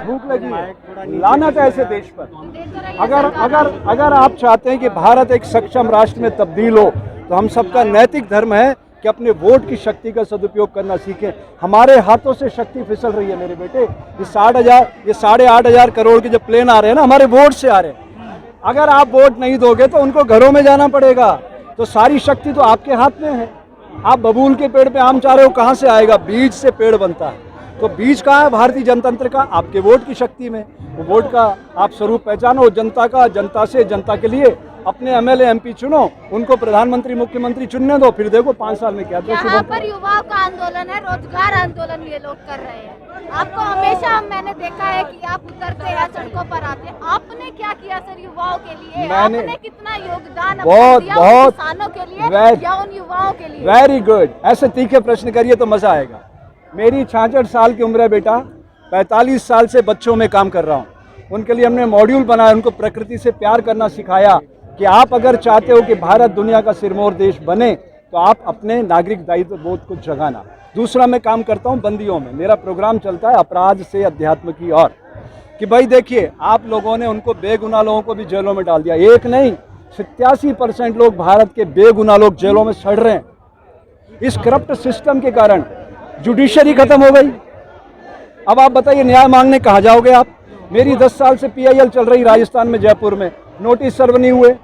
भूख लगी, लानत है ऐसे देश पर। अगर आप चाहते हैं कि भारत एक सक्षम राष्ट्र में तब्दील हो, तो हम सबका नैतिक धर्म है कि अपने वोट की शक्ति का सदुपयोग करना सीखें। हमारे हाथों से शक्ति फिसल रही है मेरे बेटे। ये 8,500 करोड़ के जो प्लेन आ रहे हैं ना, हमारे वोट से आ रहे हैं। अगर आप वोट नहीं दोगे तो उनको घरों में जाना पड़ेगा। तो सारी शक्ति तो आपके हाथ में है। आप बबूल के पेड़ पे आम चाह रहे हो, कहाँ से आएगा? बीज से पेड़ बनता है। तो बीज कहाँ है भारतीय जनतंत्र का? आपके वोट की शक्ति में। वो वोट का आप स्वरूप पहचानो, जनता का, जनता से, जनता के लिए। अपने एमएलए एमपी चुनो, उनको प्रधानमंत्री मुख्यमंत्री चुनने दो, फिर देखो 5 साल में क्या। यहाँ पर युवाओं का आंदोलन है, रोजगार आंदोलन ये लोग कर रहे हैं। आपको हमेशा मैंने देखा है कि आप उतरते हैं, सड़कों पर आते हैं। आपने क्या किया सर युवाओं के लिए? आपने कितना योगदान दिया किसानों के लिए या उन युवाओं के लिए? वेरी गुड, ऐसे तीखे प्रश्न करिए तो मजा आएगा। मेरी 66 साल की उम्र है बेटा। 45 साल से बच्चों में काम कर रहा हूँ। उनके लिए हमने मॉड्यूल बनाया, उनको प्रकृति से प्यार करना सिखाया कि आप अगर चाहते हो कि भारत दुनिया का सिरमौर देश बने तो आप अपने नागरिक दायित्व बोध को जगाना। दूसरा, मैं काम करता हूं बंदियों में। मेरा प्रोग्राम चलता है अपराध से अध्यात्म की ओर, कि भाई देखिए, आप लोगों ने उनको बेगुनाह लोगों को भी जेलों में डाल दिया। एक नहीं, 87% लोग, भारत के बेगुनाह लोग जेलों में सड़ रहे हैं। इस करप्ट सिस्टम के कारण जुडिशरी खत्म हो गई। अब आप बताइए न्याय मांगने कहाँ जाओगे आप? मेरी 10 साल से PIL चल रही राजस्थान में, जयपुर में, नोटिस सर्व नहीं हुए।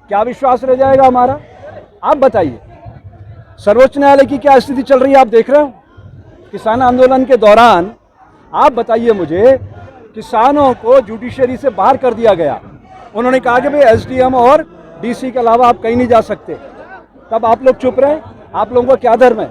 क्या विश्वास रह जाएगा हमारा? आप बताइए। सर्वोच्च न्यायालय की क्या स्थिति चल रही है आप देख रहे हो। किसान आंदोलन के दौरान आप बताइए मुझे, किसानों को जुडिशरी से बाहर कर दिया गया। उन्होंने कहा कि भाई SDM और DC के अलावा आप कहीं नहीं जा सकते। तब आप लोग चुप रहे। आप लोगों का क्या धर्म है?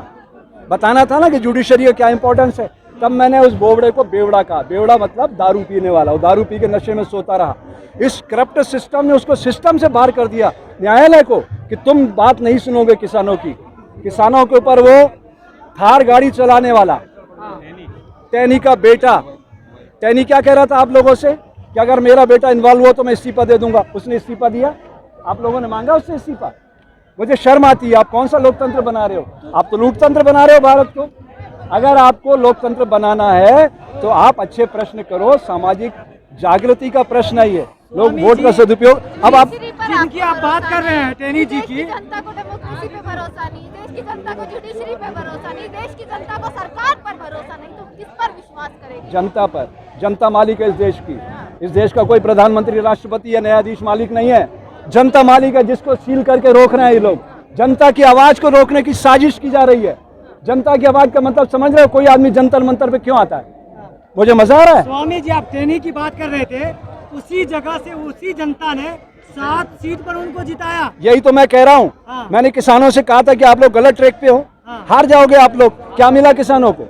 बताना था ना कि जुडिशरी का क्या इंपॉर्टेंस है। तब मैंने उस बोबड़े को बेवड़ा कहा। बेवड़ा मतलब दारू पीने वाला। वो दारू पी के नशे में सोता रहा। इस करप्ट सिस्टम ने उसको सिस्टम से बाहर कर दिया, न्यायालय को, कि तुम बात नहीं सुनोगे किसानों की। किसानों के ऊपर वो थार गाड़ी चलाने वाला टैनी का बेटा, टैनी क्या कह रहा था आप लोगों से कि अगर मेरा बेटा इन्वॉल्व हो तो मैं इस्तीफा दे दूंगा। उसने इस्तीफा दिया? आप लोगों ने मांगा उससे इस्तीफा? मुझे शर्म आती है। आप कौन सा लोकतंत्र बना रहे हो? आप तो लोकतंत्र बना रहे हो भारत को। अगर आपको लोकतंत्र बनाना है तो आप अच्छे प्रश्न करो। सामाजिक जागृति का प्रश्न है ये। लोग वोट का सदुपयोग। अब आप जिनकी आप बात कर रहे हैं, टेनी जी की, जनता को डेमोक्रेसी पे भरोसा नहीं, देश की जनता को जुडिशरी पे भरोसा नहीं, देश की जनता को सरकार पर भरोसा नहीं, तो किस पर विश्वास करेंगे? जनता पर। जनता मालिक है इस देश की। इस देश का कोई प्रधानमंत्री, राष्ट्रपति या न्यायाधीश मालिक नहीं है। जनता मालिक है, जिसको सील करके रोक रहे हैं ये लोग। जनता की आवाज को रोकने की साजिश की जा रही है। जनता की आवाज का मतलब समझ रहे हो? कोई आदमी जंतर मंतर पे क्यों आता है? मुझे मजा आ रहा है। स्वामी जी, आप टेनी की बात कर रहे थे, उसी जगह से उसी जनता ने 7 सीट पर उनको जिताया। यही तो मैं कह रहा हूँ। हाँ। मैंने किसानों से कहा था कि आप लोग गलत ट्रैक पे हो। हाँ। हार जाओगे आप लोग। क्या मिला किसानों को?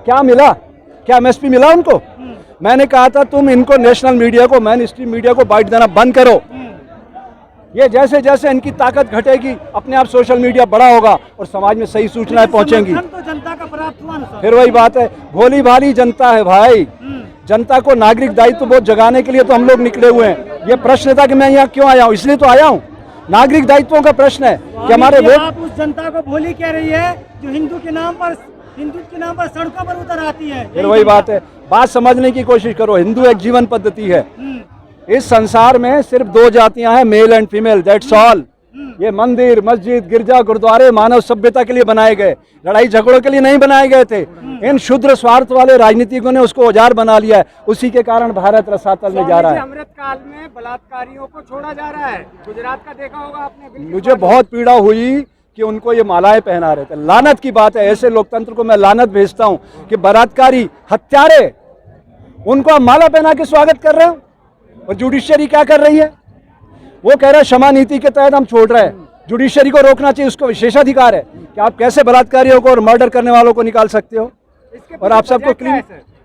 क्या मिला? क्या MSP मिला उनको? मैंने कहा था तुम इनको, नेशनल मीडिया को, मेन स्ट्रीम मीडिया को बाइट देना बंद करो। ये जैसे जैसे इनकी ताकत घटेगी, अपने आप सोशल मीडिया बड़ा होगा और समाज में सही सूचनाएं पहुंचेंगी। तो जनता का प्राप्त हुआ ना। फिर वही बात है, भोली भाली जनता है भाई। जनता को नागरिक दायित्व बोध जगाने के लिए तो हम लोग निकले हुए हैं। ये प्रश्न था कि मैं यहाँ क्यों आया हूँ, इसलिए तो आया हूँ। नागरिक दायित्वों का प्रश्न है कि हमारे वोट। आप उस जनता को भोली कह रही है जो हिंदुत्व के नाम पर सड़कों पर उतर आती है। फिर वही बात है, बात समझने की कोशिश करो। हिंदू एक जीवन पद्धति है। इस संसार में सिर्फ 2 जातियां हैं, male and female, that's all. ये मंदिर, मस्जिद, गिरजा, गुरुद्वारे मानव सभ्यता के लिए बनाए गए, लड़ाई झगड़ों के लिए नहीं बनाए गए थे। इन शुद्र स्वार्थ वाले राजनीतिकों ने उसको औजार बना लिया है। उसी के कारण भारत रसातल में जा रहा है। अमृत काल में बलात्कारियों को छोड़ा जा रहा है। गुजरात का देखा होगा आपने। मुझे बहुत पीड़ा हुई कि उनको ये मालाएं पहना रहे थे। लानत की बात है, ऐसे लोकतंत्र को मैं लानत भेजता हूं कि बलात्कारी, हत्यारे, उनको आप माला पहना के स्वागत कर रहे हो। और जुडिशरी क्या कर रही है? वो कह रहा है क्षमा नीति के तहत हम छोड़ रहे हैं। जुडिशरी को रोकना चाहिए, उसको विशेषाधिकार है कि आप कैसे बलात्कारियों को और मर्डर करने वालों को निकाल सकते हो। और आप सबको क्लीन,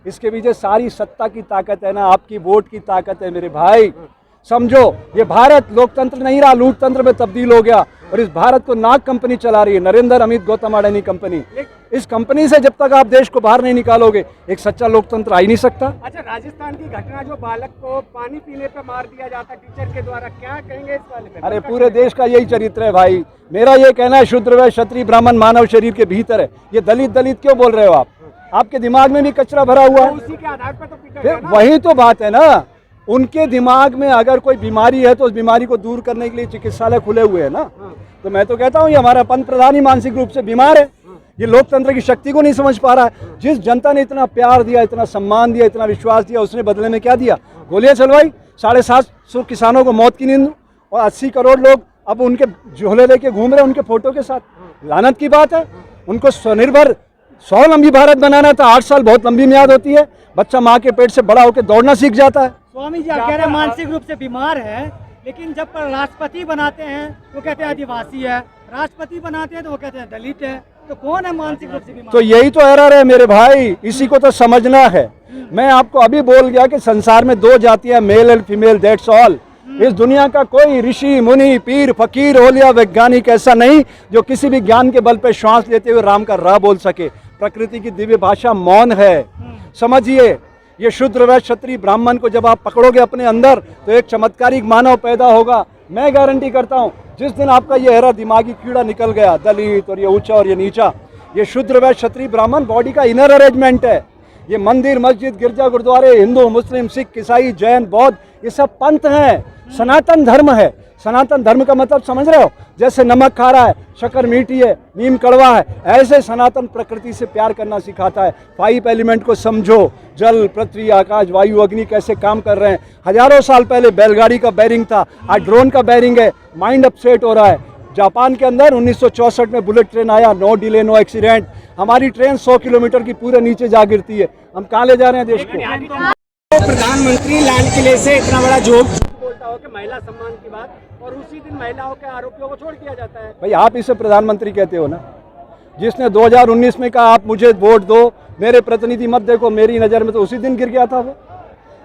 इसके पीछे सारी सत्ता की ताकत है ना, आपकी वोट की ताकत है मेरे भाई। समझो, ये भारत लोकतंत्र नहीं रहा, लूटतंत्र में तब्दील हो गया। और इस भारत को नाग कंपनी चला रही है, नरेंद्र अमित गौतम अडानी कंपनी। इस कंपनी से जब तक आप देश को बाहर नहीं निकालोगे, एक सच्चा लोकतंत्र आ ही नहीं सकता। अच्छा, राजस्थान की घटना, जो बालक को पानी पीने पे मार दिया जाता टीचर के द्वारा, क्या कहेंगे इस वाले पे? अरे पूरे देश का यही चरित्र है भाई। मेरा ये कहना है, शूद्र व क्षत्रिय ब्राह्मण मानव शरीर के भीतर है। ये दलित दलित क्यों बोल रहे हो आप? आपके दिमाग में भी कचरा भरा हुआ है। उसी के आधार पर तो पीटा फिर गया ना। वही तो बात है ना, उनके दिमाग में अगर कोई बीमारी है तो उस बीमारी को दूर करने के लिए चिकित्सालय खुले हुए हैं ना। तो मैं तो कहता हूँ ये हमारा पंत प्रधान ही मानसिक रूप से बीमार है, ये लोकतंत्र की शक्ति को नहीं समझ पा रहा है। जिस जनता ने इतना प्यार दिया, इतना सम्मान दिया, इतना विश्वास दिया, उसने बदले में क्या दिया? गोलियां चलवाई, 750 किसानों को मौत की नींद, और 80 करोड़ लोग अब उनके झोले लेके घूम रहे हैं उनके फोटो के साथ। लानत की बात है। उनको स्वनिर्भर स्वावलंबी भारत बनाना था। 8 साल बहुत लंबी मियाद होती है। बच्चा माँ के पेट से बड़ा होकर दौड़ना सीख जाता है। स्वामी जी, आप कह रहे हैं मानसिक रूप से बीमार है, लेकिन जब राष्ट्रपति बनाते हैं तो कहते हैं आदिवासी है, राष्ट्रपति बनाते हैं तो वो कहते हैं दलित है, तो कौन है मानसिक रूप से बीमार? तो यही तो एरर है मेरे भाई, इसी को तो समझना है। मैं आपको अभी बोल गया कि संसार में 2 जातियां, male and female, that's all. इस दुनिया का कोई ऋषि मुनि पीर फकीर ओलिया वैज्ञानिक ऐसा नहीं जो किसी भी ज्ञान के बल पर श्वास लेते हुए राम का रा बोल सके। प्रकृति की दिव्य भाषा मौन है। समझिए, ये शूद्र वैश्य क्षत्रिय ब्राह्मण को जब आप पकड़ोगे अपने अंदर तो एक चमत्कारिक मानव पैदा होगा। मैं गारंटी करता हूँ जिस दिन आपका ये हरा दिमागी कीड़ा निकल गया, दलित और ये ऊंचा और ये नीचा, ये शूद्र वैश्य क्षत्रिय ब्राह्मण बॉडी का इनर अरेंजमेंट है। ये मंदिर मस्जिद गिरजा गुरुद्वारे, हिंदू मुस्लिम सिख ईसाई जैन बौद्ध, ये सब पंथ हैं, सनातन धर्म है। सनातन धर्म का मतलब समझ रहे हो? जैसे नमक खा रहा है, शक्कर मीठी है, नीम कड़वा है, ऐसे सनातन प्रकृति से प्यार करना सिखाता है। 5 एलिमेंट को समझो, जल पृथ्वी आकाश वायु अग्नि कैसे काम कर रहे हैं। हजारों साल पहले बैलगाड़ी का बैरिंग था, आज ड्रोन का बैरिंग है। माइंड अपसेट हो रहा है। जापान के अंदर 1964 में बुलेट ट्रेन आया, नो डिले नो एक्सीडेंट। हमारी ट्रेन 100 किलोमीटर की पूरे नीचे जा गिरती है। हम कहाँ ले जा रहे हैं देश को? प्रधानमंत्री लाल किले से इतना बड़ा जोक बोलता हो कि महिला सम्मान की बात, और उसी दिन महिलाओं के आरोपियों को छोड़ दिया जाता है। भाई आप इसे प्रधानमंत्री कहते हो ना, जिसने 2019 में कहा आप मुझे वोट दो, मेरे प्रतिनिधि मत देखो, मेरी नज़र में तो उसी दिन गिर गया था वो।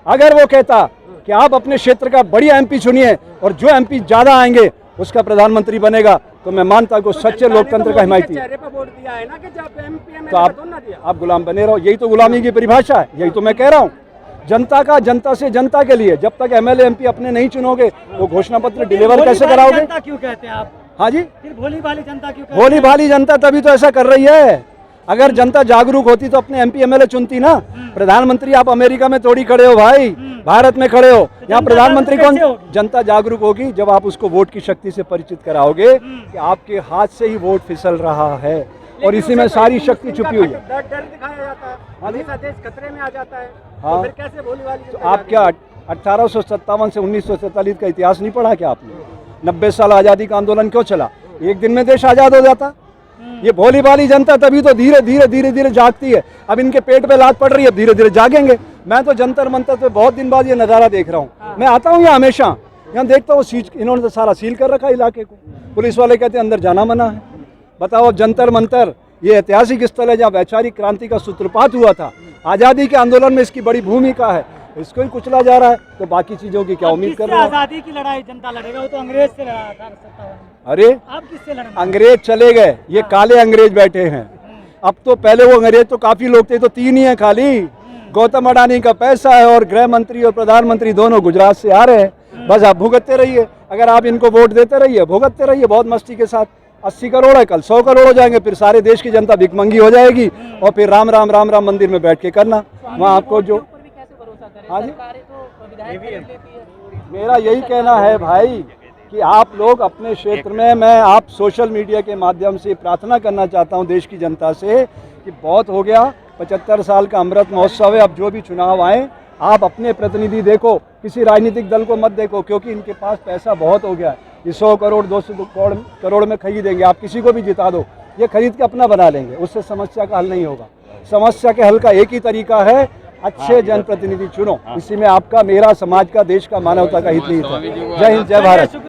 अगर वो कहता कि आप अपने क्षेत्र का बढ़िया एमपी चुनिए और जो एमपी ज़्यादा आएंगे उसका प्रधानमंत्री बनेगा, तो मैं मानता हूँ सच्चे लोकतंत्र का हिमायती। तो आप गुलाम बने रहो, यही तो गुलामी की परिभाषा है। यही तो मैं कह रहा हूँ, जनता का जनता से जनता के लिए। जब तक एमएलए एमपी अपने नहीं चुनोगे वो घोषणा पत्र डिलीवर कैसे कराओगे? जनता क्यों कहते हैं आप? हाँ जी, फिर भोली भाली जनता क्यों कहते हैं? भोली भाली जनता तभी तो ऐसा कर रही है। अगर जनता जागरूक होती तो अपने एमपी एमएलए चुनती ना। प्रधानमंत्री आप अमेरिका में थोड़ी खड़े हो भाई, भारत में खड़े हो। यहाँ प्रधानमंत्री कौन? जनता जागरूक होगी जब आप उसको वोट की शक्ति से परिचित कराओगे कि आपके हाथ से ही वोट फिसल रहा है और इसी में सारी शक्ति छुपी हुई है। डर दिखाया जाता है, हमेशा देश खतरे में आ जाता है। हाँ, तो फिर कैसे भोली भाली तो आप क्या 1857 से 1947 का इतिहास नहीं पढ़ा क्या आपने? 90 साल आज़ादी का आंदोलन क्यों चला? एक दिन में देश आज़ाद हो जाता। ये भोली भाली जनता तभी तो धीरे धीरे धीरे धीरे जागती है। अब इनके पेट पे लात पड़ रही है, धीरे धीरे जागेंगे। मैं तो जंतर मंतर पे बहुत दिन बाद ये नज़ारा देख रहा हूँ। मैं आता हूँ यहाँ हमेशा, यहाँ देखता हूँ इन्होंने तो सारा सील कर रखा इलाके को। पुलिस वाले कहते हैं अंदर जाना मना है। बताओ, जंतर मंतर ये ऐतिहासिक स्थल है जहाँ वैचारिक क्रांति का सूत्रपात हुआ था। आज़ादी के आंदोलन में इसकी बड़ी भूमिका है, इसको ही कुचला जा रहा है। तो बाकी चीज़ों की क्या उम्मीद कर रहे हो? आज़ादी की लड़ाई जनता लड़ेगा, वो तो अंग्रेज से लड़ा था। अरे आप किससे लड़ना? अंग्रेज चले गए, ये काले अंग्रेज बैठे हैं। अब तो पहले वो अंग्रेज तो काफी लोग थे, तो 3 ही हैं खाली। गौतम अडानी का पैसा है और गृह मंत्री और प्रधानमंत्री दोनों गुजरात से आ रहे हैं। बस आप भुगतते रहिए। अगर आप इनको वोट देते रहिए, भुगतते रहिए बहुत मस्ती के साथ। 80 करोड़ है, कल 100 करोड़ हो जाएंगे, फिर सारे देश की जनता भिखमंगी हो जाएगी और फिर राम राम राम राम मंदिर में बैठ के करना वहाँ आपको जो। हाँ जी, मेरा यही कहना है भाई कि आप लोग अपने क्षेत्र में, मैं आप सोशल मीडिया के माध्यम से प्रार्थना करना चाहता हूं देश की जनता से कि बहुत हो गया, 75 साल का अमृत महोत्सव है। अब जो भी चुनाव आए आप अपने प्रतिनिधि देखो, किसी राजनीतिक दल को मत देखो, क्योंकि इनके पास पैसा बहुत हो गया है। ये 100 करोड़ 200 करोड़ में खरीदेंगे। आप किसी को भी जिता दो, ये खरीद के अपना बना लेंगे, उससे समस्या का हल नहीं होगा। समस्या के हल का एक ही तरीका है, अच्छे जनप्रतिनिधि चुनो। इसी में आपका, मेरा, समाज का, देश का, मानवता का हित नहीं था। जय हिंद, जय भारत।